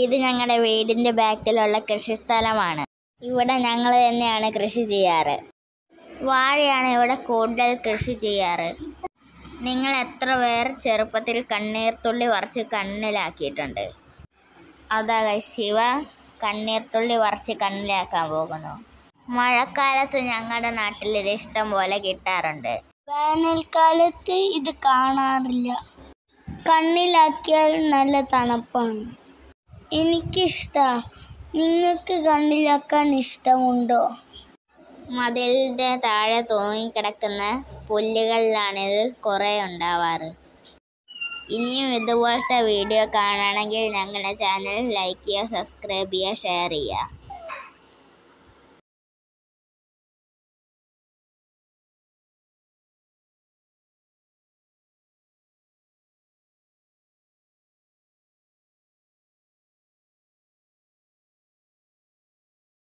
ഇത് ഞങ്ങളുടെ വീടിൻ്റെ ബാക്കിലുള്ള കൃഷിസ്ഥലമാണ്. ഇവിടെ ഞങ്ങൾ തന്നെയാണ് കൃഷി ചെയ്യാറ്. വാഴയാണ് ഇവിടെ കൂടുതൽ കൃഷി ചെയ്യാറ്. നിങ്ങൾ എത്ര പേർ ചെറുപ്പത്തിൽ കണ്ണീർത്തുള്ളി പറിച്ച് കണ്ണിലാക്കിയിട്ടുണ്ട്? അതാ ശിവ കണ്ണീർത്തുള്ളി പറിച്ച് കണ്ണിലാക്കാൻ പോകുന്നു. മഴക്കാലത്ത് ഞങ്ങളുടെ നാട്ടിൽ ഇത് ഇഷ്ടം പോലെ കിട്ടാറുണ്ട്. വേനൽക്കാലത്ത് ഇത് കാണാറില്ല. കണ്ണിലാക്കിയാൽ നല്ല തണുപ്പാണ്. എനിക്കിഷ്ടമാണ്. നിങ്ങൾക്ക് കണ്ണിലാക്കാൻ ഇഷ്ടമുണ്ടോ? മതിലിൻ്റെ താഴെ തൂങ്ങിക്കിടക്കുന്ന പുല്ലുകളിലാണിത് കുറേ ഉണ്ടാവാറ്. ഇനിയും ഇതുപോലത്തെ വീഡിയോ കാണണമെങ്കിൽ ഞങ്ങളുടെ ചാനൽ ലൈക്ക് ചെയ്യുക, സബ്സ്ക്രൈബ് ചെയ്യുക, ഷെയർ ചെയ്യുക.